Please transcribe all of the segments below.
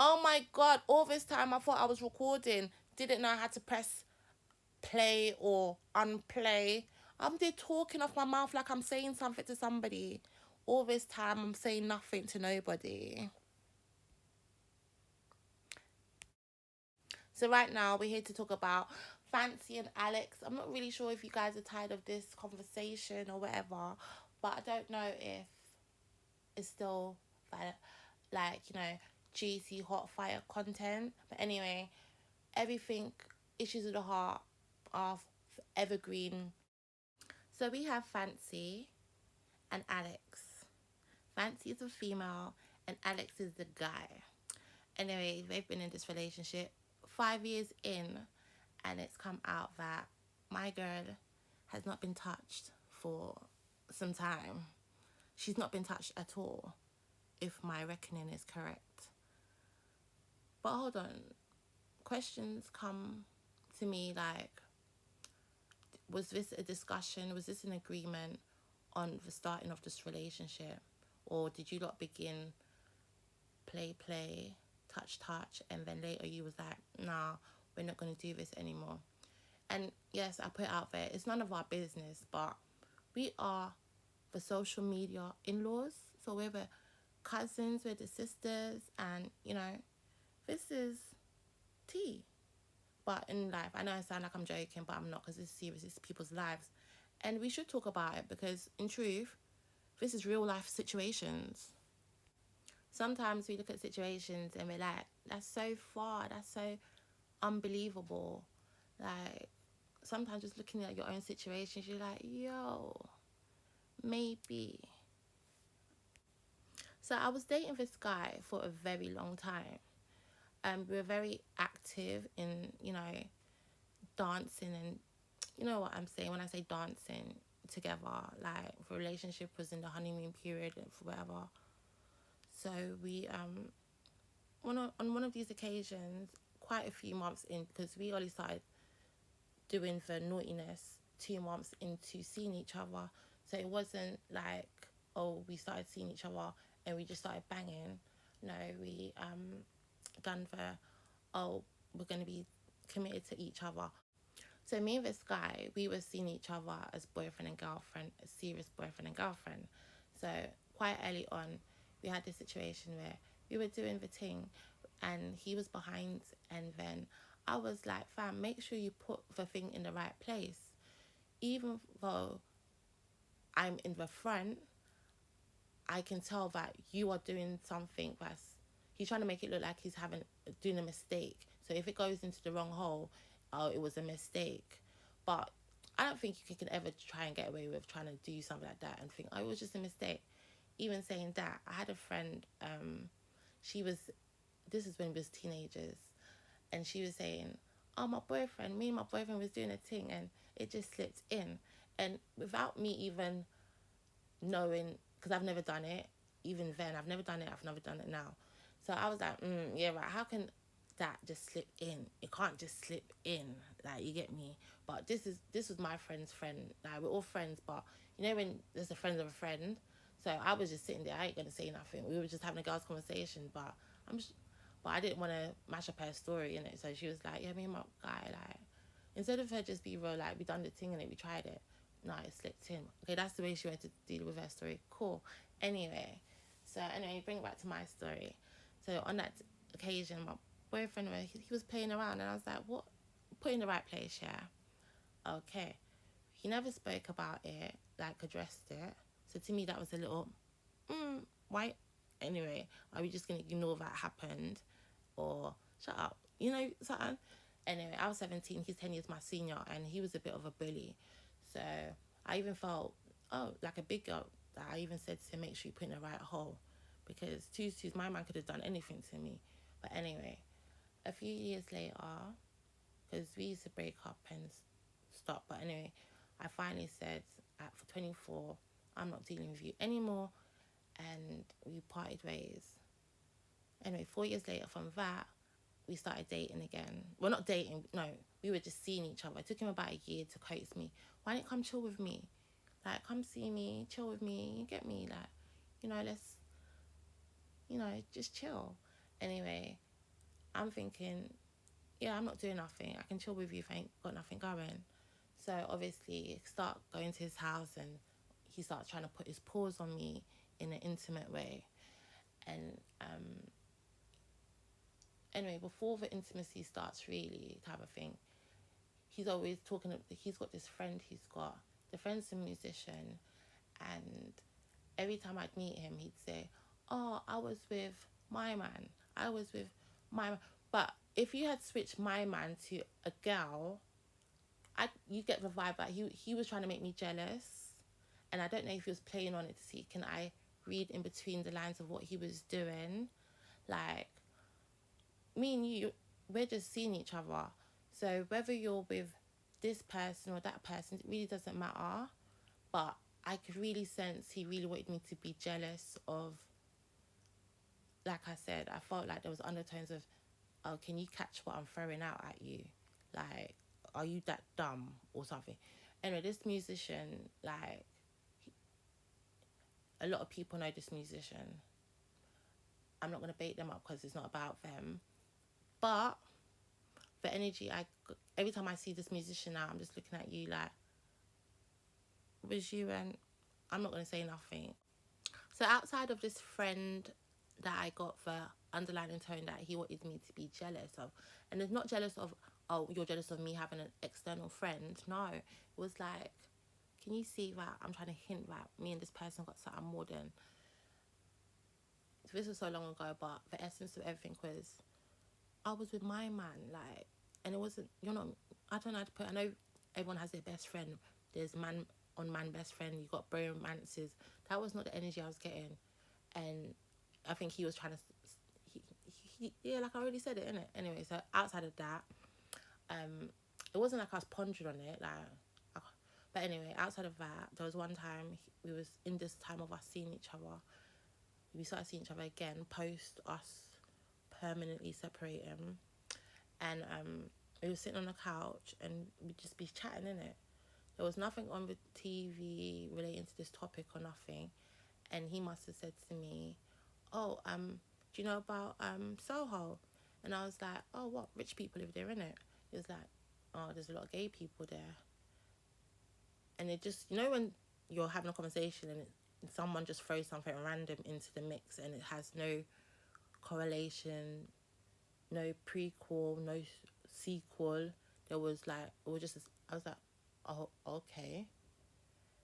Oh my God, all this time I thought I was recording. Didn't know how to press play or unplay. I'm there talking off my mouth like I'm saying something to somebody. All this time I'm saying nothing to nobody. So right now we're here to talk about Fancy and Alex. I'm not really sure if you guys are tired of this conversation or whatever, but I don't know if it's still like, juicy hot fire content. But anyway, everything issues of the heart are evergreen. So we have Fancy and Alex. Fancy is a female and Alex is the guy. Anyway, they've been in this relationship 5 years in, and it's come out that my girl has not been touched for some time. She's not been touched at all, if my reckoning is correct. But hold on, questions come to me like, was this a discussion? Was this an agreement on the starting of this relationship? Or did you lot begin play, touch, and then later you was like, nah, we're not going to do this anymore? And yes, I put it out there, it's none of our business, but we are the social media in-laws. So we're the cousins, we're the sisters, and, this is tea. But in life, I know I sound like I'm joking, but I'm not, because it's serious, it's people's lives. And we should talk about it because, in truth, this is real life situations. Sometimes we look at situations and we're like, that's so far, that's so unbelievable. Like, sometimes just looking at your own situations, you're like, yo, maybe. So I was dating this guy for a very long time. We were very active in, dancing, and you know what I'm saying when I say dancing together. Like, the relationship was in the honeymoon period and whatever. So we on one of these occasions, quite a few months in, because we only started doing the naughtiness 2 months into seeing each other. So it wasn't like, oh, we started seeing each other and we just started banging. No, we done the, oh, we're gonna be committed to each other. So me and this guy, we were seeing each other as boyfriend and girlfriend, a serious boyfriend and girlfriend. So quite early on, we had this situation where we were doing the thing, and he was behind, and then I was like, fam, make sure you put the thing in the right place. Even though I'm in the front, I can tell that you are doing something that's, he's trying to make it look like he's doing a mistake. So if it goes into the wrong hole, oh, it was a mistake. But I don't think you can ever try and get away with trying to do something like that and think, oh, it was just a mistake. Even saying that, I had a friend, she was, this is when we was teenagers, and she was saying, oh, me and my boyfriend was doing a thing and it just slipped in. And without me even knowing, because I've never done it, even then, I've never done it, I've never done it now. So I was like, yeah, right, how can that just slip in? It can't just slip in, like, you get me? But this was my friend's friend. Like, we're all friends, but you know when there's a friend of a friend? So I was just sitting there, I ain't gonna say nothing. We were just having a girl's conversation, but but I didn't want to mash up her story in it. So she was like, yeah, me and my guy, like, instead of her just be real, like, we done the thing and it, we tried it. No, it slipped in. Okay, that's the way she went to deal with her story. Cool. Anyway, bring it back to my story. So on that occasion, my boyfriend, he was playing around, and I was like, what? Put in the right place, yeah. Okay. He never spoke about it, like addressed it. So to me, that was a little, why? Anyway, are we just gonna ignore that happened, or shut up? Something. Anyway, I was 17. He's 10 years my senior, and he was a bit of a bully. So I even felt, oh, like a big girl. That I even said to him, make sure you put in the right hole, because twos, my man could have done anything to me. But anyway, a few years later, because we used to break up and stop. But anyway, I finally said, for 24, I'm not dealing with you anymore, and we parted ways. Anyway, 4 years later from that, we started dating again. Well, not dating, no, we were just seeing each other. It took him about a year to coax me. Why didn't you come chill with me? Like, come see me, chill with me, you get me? Like, let's, just chill. Anyway, I'm thinking, yeah, I'm not doing nothing. I can chill with you if I ain't got nothing going. So obviously, start going to his house and he starts trying to put his paws on me in an intimate way. And anyway, before the intimacy starts, really, type of thing, he's always talking. He's got this friend he's got. The friend's a musician, and every time I'd meet him, he'd say, "Oh, I was with my man. I was with my man." But if you had switched my man to a girl, you get the vibe that he was trying to make me jealous, and I don't know if he was playing on it to see can I read in between the lines of what he was doing, like me and you, we're just seeing each other. So whether you're with this person or that person, it really doesn't matter. But I could really sense he really wanted me to be jealous of, like I said, I felt like there was undertones of, oh, can you catch what I'm throwing out at you? Like, are you that dumb or something? Anyway, this musician, like, a lot of people know this musician. I'm not going to bait them up because it's not about them. But the energy, every time I see this musician now, I'm just looking at you like, was you? And I'm not going to say nothing. So outside of this friend that I got the underlying tone that he wanted me to be jealous of, and it's not jealous of, oh, you're jealous of me having an external friend. No, it was like, can you see that I'm trying to hint that me and this person got something more than. This was so long ago, but the essence of everything was I was with my man, like, and it wasn't. You're not. I don't know how to put. I know everyone has their best friend. There's man on man best friend. You got romances. That was not the energy I was getting, and I think he was trying to. Yeah, like I already said it, innit? Anyway, so outside of that, it wasn't like I was pondering on it, like. But anyway, outside of that, there was one time we was in this time of us seeing each other. We started seeing each other again post us permanently separating, and we were sitting on the couch and we'd just be chatting in it. There was nothing on the TV relating to this topic or nothing, and he must have said to me, "Oh, do you know about Soho?" And I was like, "Oh, what rich people live there, innit?" He was like, "Oh, there's a lot of gay people there," and it just when you're having a conversation and someone just throws something random into the mix and it has no correlation, no prequel, no sequel. There was like, it was just, I was like, oh, okay.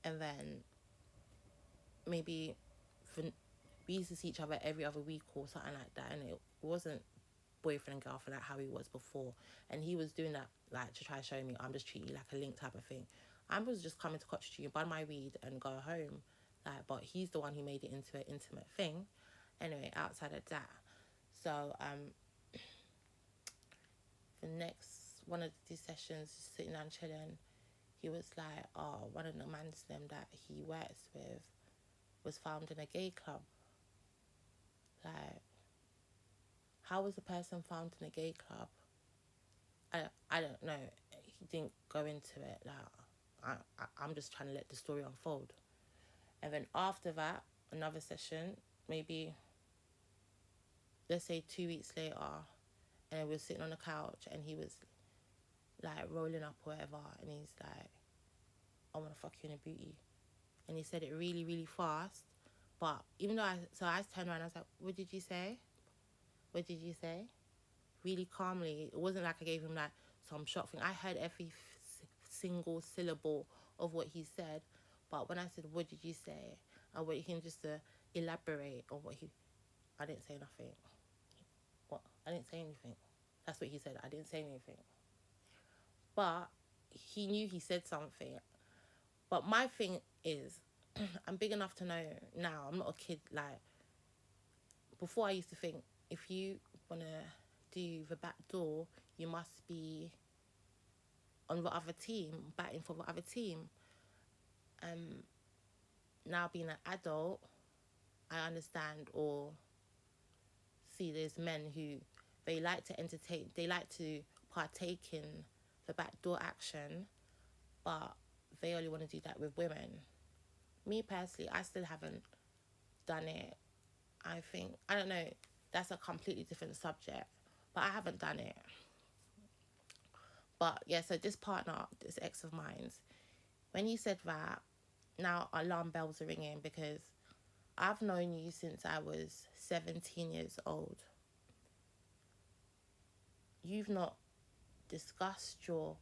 And then maybe for, we used to see each other every other week or something like that. And it wasn't boyfriend and girlfriend like how he was before. And he was doing that like to try to show me I'm just treating you like a link type of thing. I was just coming to Cottage Tree, buy my weed and go home. Like, but he's the one who made it into an intimate thing. Anyway, outside of that. So, the next one of these sessions, sitting down chilling, he was like, "Oh, one of the mans them that he works with was found in a gay club." Like, how was the person found in a gay club? I don't know. He didn't go into it. Like, I'm just trying to let the story unfold. And then after that, another session, maybe let's say 2 weeks later, and we were sitting on the couch, and he was like rolling up or whatever, and he's like, "I want to fuck you in a booty." And he said it really, really fast. But even though I turned around, I was like, "What did you say? What did you say?" Really calmly. It wasn't like I gave him like some shock thing. I heard every single syllable of what he said. But when I said, "What did you say?" I wanted him just to elaborate on what I didn't say nothing. What? I didn't say anything. That's what he said. I didn't say anything. But he knew he said something. But my thing is, I'm big enough to know now. I'm not a kid. Like, before I used to think if you want to do the back door, you must be on the other team, batting for the other team. Now being an adult, I understand or see there's men who they like to entertain, they like to partake in the back door action, but they only want to do that with women. Me personally, I still haven't done it. I think, I don't know, that's a completely different subject. but I haven't done it. But yeah, so this partner, this ex of mine's, when he said that, now alarm bells are ringing, because I've known you since I was 17 years old. You've not discussed your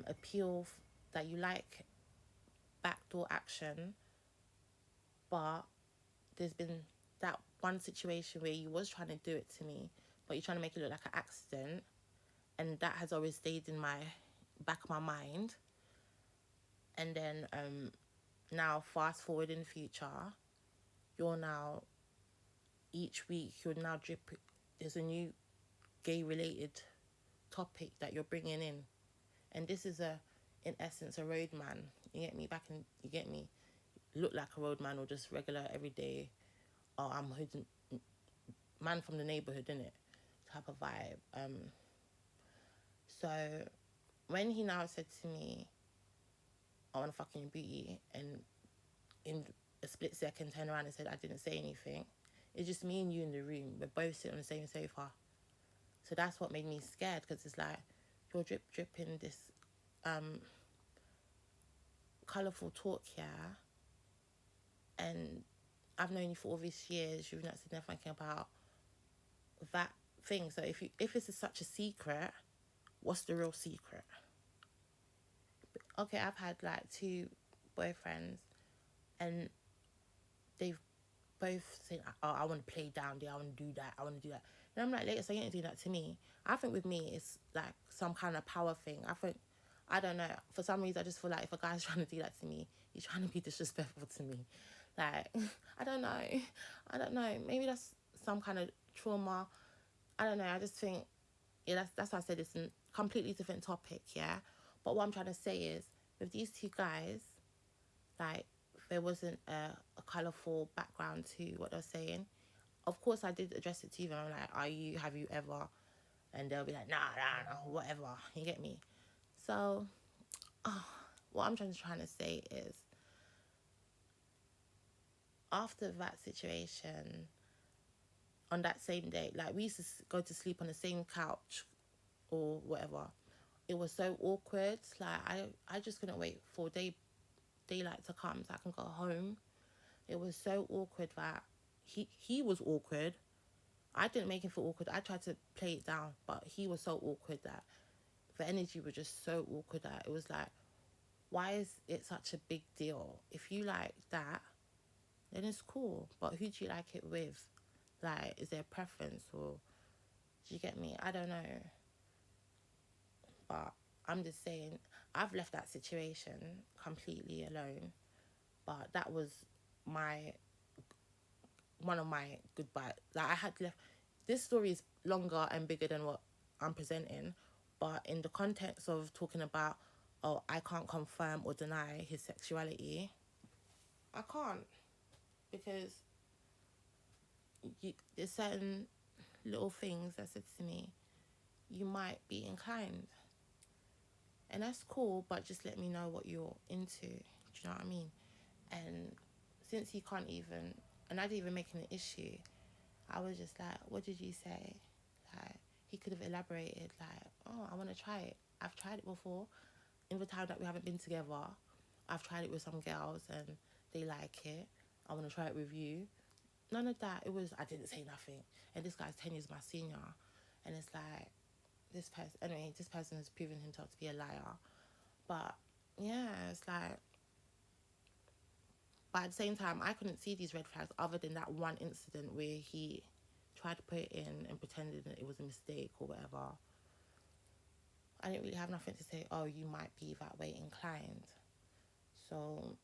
appeal that you like backdoor action, but there's been that one situation where you was trying to do it to me, but you're trying to make it look like an accident, and that has always stayed in my back of my mind. And then now fast forward in the future, you're now, each week you're now dripping, there's a new gay related topic that you're bringing in, and this is a, in essence, a roadman. You get me? You get me? Look like a roadman, or just regular everyday, oh, I'm hood, man from the neighborhood, innit? Type of vibe. So when he now said to me, I want to fucking your booty, and in a split second turned around and said I didn't say anything, it's just me and you in the room. We're both sitting on the same sofa. So that's what made me scared, because it's like, you're dripping this colourful talk here, and I've known you for all these years. You've not said nothing about that thing. So if it's such a secret, what's the real secret? Okay, I've had like 2 boyfriends, and they've both said, oh, I want to play down there, I want to do that, I want to do that. And I'm like, later, so you ain't doing that to me. I think with me, it's like some kind of power thing. I don't know, for some reason, I just feel like if a guy's trying to do that to me, he's trying to be disrespectful to me. Like, I don't know. Maybe that's some kind of trauma. I don't know. I just think, yeah, that's why I said it's a completely different topic, yeah? But what I'm trying to say is, with these 2 guys, like, there wasn't a colourful background to what they're saying. Of course, I did address it to them. I'm like, have you ever? And they'll be like, nah, whatever. You get me? So, what I'm trying to say is, after that situation, on that same day, like, we used to go to sleep on the same couch or whatever. It was so awkward. Like, I just couldn't wait for daylight to come so I can go home. It was so awkward that he was awkward. I didn't make him feel awkward. I tried to play it down, but he was so awkward that the energy was just so awkward that it was like, why is it such a big deal? If you like that, then it's cool. But who do you like it with? Like, is there a preference, or do you get me? I don't know. But I'm just saying, I've left that situation completely alone. But that was my one of my goodbye. Like, I had left. This story is longer and bigger than what I'm presenting, but in the context of talking about, oh, I can't confirm or deny his sexuality, I can't, because there's certain little things that said to me, you might be inclined, and that's cool, but just let me know what you're into. Do you know what I mean? And since he can't even, and I didn't even make an issue, I was just like, what did you say? Like, he could have elaborated, like, oh, I want to try it. I've tried it before. In the time that we haven't been together, I've tried it with some girls and they like it. I want to try it with you. None of that. It was, I didn't say nothing. And this guy's 10 years my senior. And it's like, this person has proven himself to be a liar. But yeah, it's like, but at the same time, I couldn't see these red flags other than that one incident where he tried to put it in and pretended that it was a mistake or whatever. I didn't really have nothing to say, oh, you might be that way inclined. So,